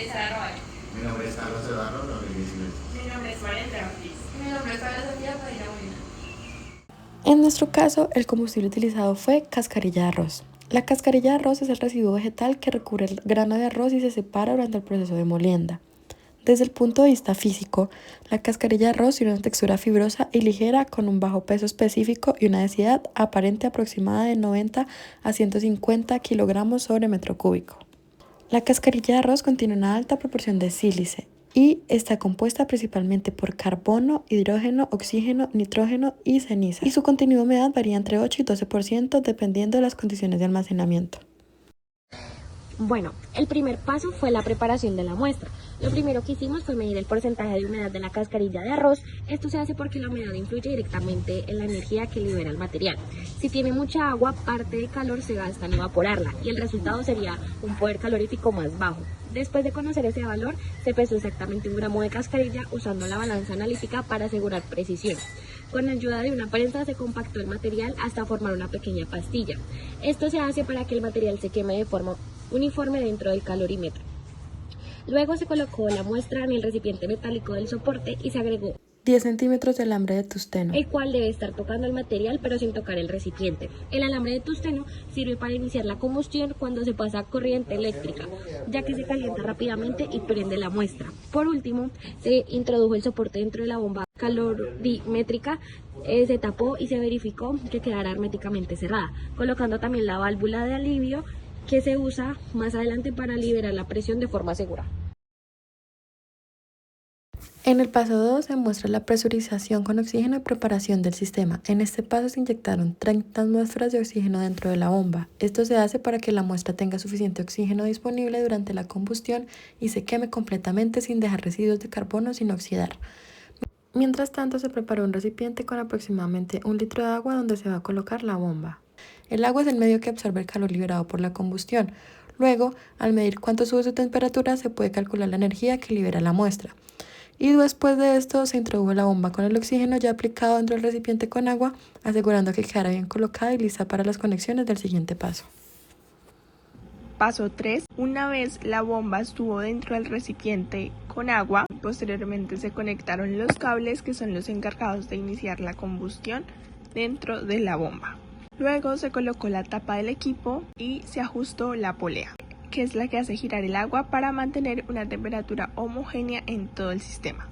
es Sara Roy. Mi nombre es Carlos Eduardo Rodríguez. Mi nombre es Valentina Ortiz. Mi nombre es Carlos Sofía Padilla Molina. En nuestro caso, el combustible utilizado fue cascarilla de arroz. La cascarilla de arroz es el residuo vegetal que recubre el grano de arroz y se separa durante el proceso de molienda. Desde el punto de vista físico, la cascarilla de arroz tiene una textura fibrosa y ligera con un bajo peso específico y una densidad aparente aproximada de 90 a 150 kilogramos sobre metro cúbico. La cascarilla de arroz contiene una alta proporción de sílice y está compuesta principalmente por carbono, hidrógeno, oxígeno, nitrógeno y ceniza. Y su contenido de humedad varía entre 8 y 12% dependiendo de las condiciones de almacenamiento. Bueno, el primer paso fue la preparación de la muestra. Lo primero que hicimos fue medir el porcentaje de humedad de la cascarilla de arroz. Esto se hace porque la humedad influye directamente en la energía que libera el material. Si tiene mucha agua, parte del calor se gasta en evaporarla y el resultado sería un poder calorífico más bajo. Después de conocer ese valor, se pesó exactamente 1 gramo de cascarilla usando la balanza analítica para asegurar precisión. Con la ayuda de una prensa se compactó el material hasta formar una pequeña pastilla. Esto se hace para que el material se queme de forma uniforme dentro del calorímetro. Luego se colocó la muestra en el recipiente metálico del soporte y se agregó 10 centímetros de alambre de tusteno, el cual debe estar tocando el material pero sin tocar el recipiente. El alambre de tusteno sirve para iniciar la combustión cuando se pasa corriente eléctrica, ya que se calienta rápidamente y prende la muestra. Por último, se introdujo el soporte dentro de la bomba calorimétrica, se tapó y se verificó que quedara herméticamente cerrada, colocando también la válvula de alivio que se usa más adelante para liberar la presión de forma segura. En el paso 2 se muestra la presurización con oxígeno y preparación del sistema. En este paso se inyectaron 30 atmósferas de oxígeno dentro de la bomba. Esto se hace para que la muestra tenga suficiente oxígeno disponible durante la combustión y se queme completamente sin dejar residuos de carbono sin oxidar. Mientras tanto, se preparó un recipiente con aproximadamente 1 litro de agua donde se va a colocar la bomba. El agua es el medio que absorbe el calor liberado por la combustión. Luego, al medir cuánto sube su temperatura, se puede calcular la energía que libera la muestra. Y después de esto se introdujo la bomba con el oxígeno ya aplicado dentro del recipiente con agua, asegurando que quedara bien colocada y lista para las conexiones del siguiente paso. Paso 3. Una vez la bomba estuvo dentro del recipiente con agua, posteriormente se conectaron los cables que son los encargados de iniciar la combustión dentro de la bomba. Luego se colocó la tapa del equipo y se ajustó la polea, que es la que hace girar el agua para mantener una temperatura homogénea en todo el sistema.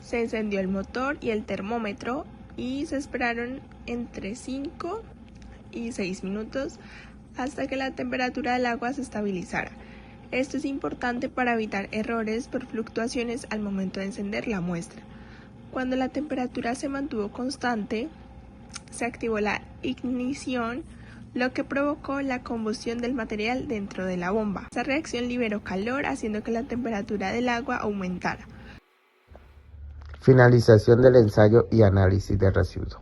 Se encendió el motor y el termómetro y se esperaron entre 5 y 6 minutos hasta que la temperatura del agua se estabilizara. Esto es importante para evitar errores por fluctuaciones al momento de encender la muestra. Cuando la temperatura se mantuvo constante, se activó la ignición, lo que provocó la combustión del material dentro de la bomba. Esta reacción liberó calor, haciendo que la temperatura del agua aumentara. Finalización del ensayo y análisis de residuos.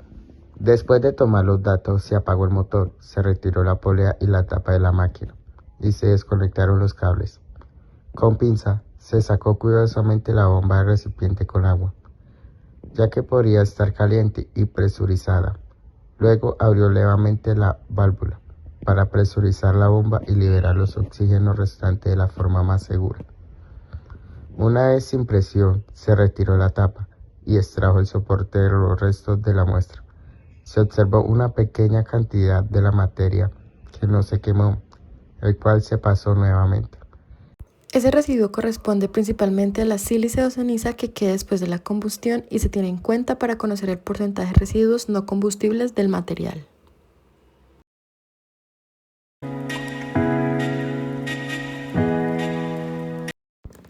Después de tomar los datos, se apagó el motor, se retiró la polea y la tapa de la máquina y se desconectaron los cables. Con pinza, se sacó cuidadosamente la bomba del recipiente con agua, ya que podría estar caliente y presurizada. Luego abrió levemente la válvula para presurizar la bomba y liberar los oxígenos restantes de la forma más segura. Una vez sin presión, se retiró la tapa y extrajo el soporte de los restos de la muestra. Se observó una pequeña cantidad de la materia que no se quemó, el cual se pasó nuevamente. Ese residuo corresponde principalmente a la sílice o ceniza que queda después de la combustión y se tiene en cuenta para conocer el porcentaje de residuos no combustibles del material.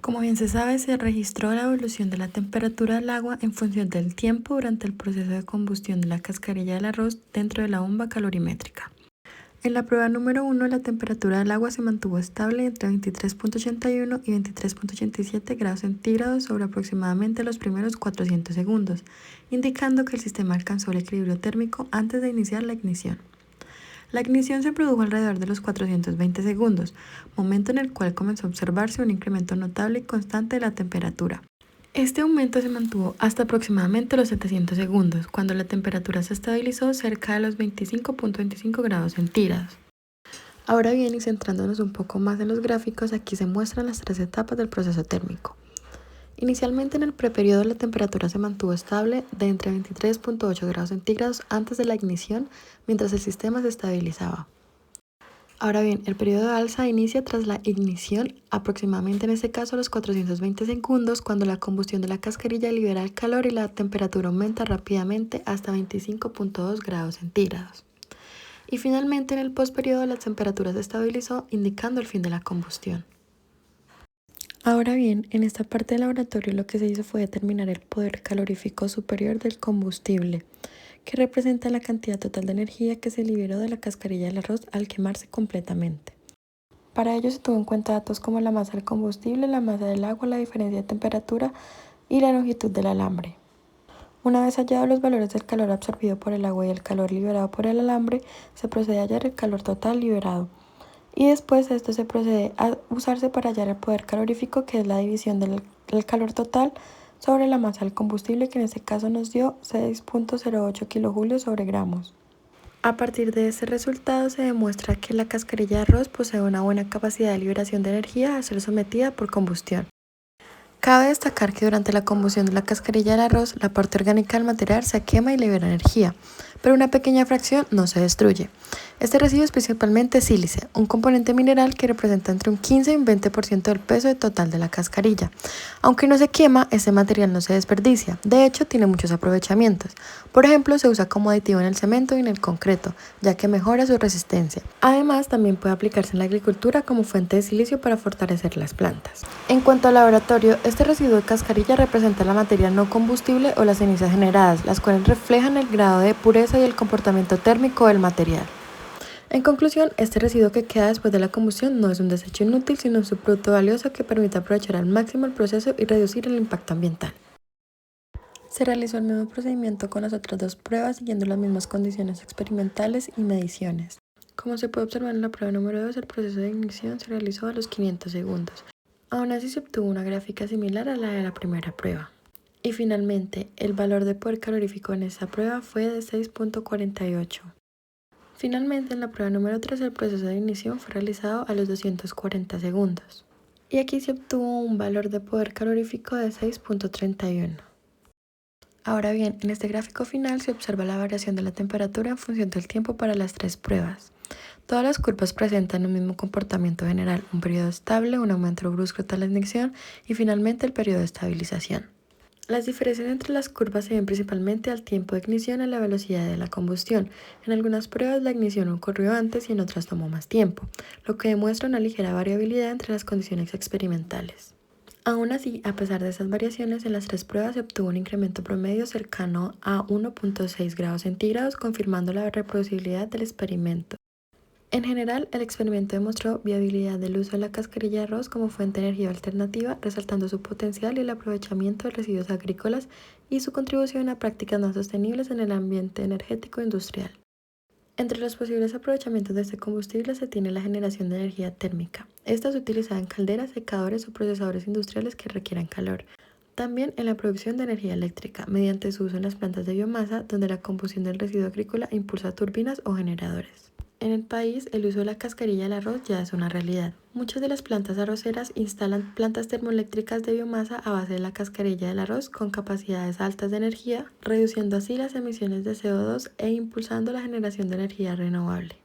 Como bien se sabe, se registró la evolución de la temperatura del agua en función del tiempo durante el proceso de combustión de la cascarilla del arroz dentro de la bomba calorimétrica. En la prueba número 1, la temperatura del agua se mantuvo estable entre 23.81 y 23.87 grados centígrados sobre aproximadamente los primeros 400 segundos, indicando que el sistema alcanzó el equilibrio térmico antes de iniciar la ignición. La ignición se produjo alrededor de los 420 segundos, momento en el cual comenzó a observarse un incremento notable y constante de la temperatura. Este aumento se mantuvo hasta aproximadamente los 700 segundos, cuando la temperatura se estabilizó cerca de los 25.25 grados centígrados. Ahora bien, y centrándonos un poco más en los gráficos, aquí se muestran las 3 etapas del proceso térmico. Inicialmente en el preperiodo la temperatura se mantuvo estable de entre 23.8 grados centígrados antes de la ignición, mientras el sistema se estabilizaba. Ahora bien, el periodo de alza inicia tras la ignición, aproximadamente en este caso a los 420 segundos, cuando la combustión de la cascarilla libera el calor y la temperatura aumenta rápidamente hasta 25.2 grados centígrados. Y finalmente en el postperiodo la temperatura se estabilizó, indicando el fin de la combustión. Ahora bien, en esta parte del laboratorio lo que se hizo fue determinar el poder calorífico superior del combustible, que representa la cantidad total de energía que se liberó de la cascarilla del arroz al quemarse completamente. Para ello se tuvo en cuenta datos como la masa del combustible, la masa del agua, la diferencia de temperatura y la longitud del alambre. Una vez hallados los valores del calor absorbido por el agua y el calor liberado por el alambre, se procede a hallar el calor total liberado. Y después de esto se procede a usarse para hallar el poder calorífico, que es la división del calor total sobre la masa del combustible, que en este caso nos dio 6.08 kilojulios sobre gramos. A partir de este resultado se demuestra que la cascarilla de arroz posee una buena capacidad de liberación de energía al ser sometida por combustión. Cabe destacar que durante la combustión de la cascarilla del arroz, la parte orgánica del material se quema y libera energía, pero una pequeña fracción no se destruye. Este residuo es principalmente sílice, un componente mineral que representa entre un 15 y un 20% del peso total de la cascarilla. Aunque no se quema, este material no se desperdicia, de hecho tiene muchos aprovechamientos. Por ejemplo, se usa como aditivo en el cemento y en el concreto, ya que mejora su resistencia. Además, también puede aplicarse en la agricultura como fuente de silicio para fortalecer las plantas. En cuanto al laboratorio, este residuo de cascarilla representa la materia no combustible o las cenizas generadas, las cuales reflejan el grado de pureza y el comportamiento térmico del material. En conclusión, este residuo que queda después de la combustión no es un desecho inútil, sino un subproducto valioso que permite aprovechar al máximo el proceso y reducir el impacto ambiental. Se realizó el mismo procedimiento con las otras 2 pruebas, siguiendo las mismas condiciones experimentales y mediciones. Como se puede observar en la prueba número 2, el proceso de ignición se realizó a los 500 segundos. Aún así se obtuvo una gráfica similar a la de la primera prueba. Y finalmente, el valor de poder calorífico en esta prueba fue de 6.48. Finalmente, en la prueba número 3, el proceso de ignición fue realizado a los 240 segundos. Y aquí se obtuvo un valor de poder calorífico de 6.31. Ahora bien, en este gráfico final se observa la variación de la temperatura en función del tiempo para las 3 pruebas. Todas las curvas presentan un mismo comportamiento general, un periodo estable, un aumento brusco tras la ignición y finalmente el periodo de estabilización. Las diferencias entre las curvas se ven principalmente al tiempo de ignición y a la velocidad de la combustión. En algunas pruebas la ignición ocurrió antes y en otras tomó más tiempo, lo que demuestra una ligera variabilidad entre las condiciones experimentales. Aún así, a pesar de esas variaciones, en las 3 pruebas se obtuvo un incremento promedio cercano a 1.6 grados centígrados, confirmando la reproducibilidad del experimento. En general, el experimento demostró viabilidad del uso de la cascarilla de arroz como fuente de energía alternativa, resaltando su potencial y el aprovechamiento de residuos agrícolas y su contribución a prácticas más sostenibles en el ambiente energético industrial. Entre los posibles aprovechamientos de este combustible se tiene la generación de energía térmica. Esta es utilizada en calderas, secadores o procesadores industriales que requieran calor. También en la producción de energía eléctrica, mediante su uso en las plantas de biomasa, donde la combustión del residuo agrícola impulsa turbinas o generadores. En el país, el uso de la cascarilla del arroz ya es una realidad. Muchas de las plantas arroceras instalan plantas termoeléctricas de biomasa a base de la cascarilla del arroz con capacidades altas de energía, reduciendo así las emisiones de CO2 e impulsando la generación de energía renovable.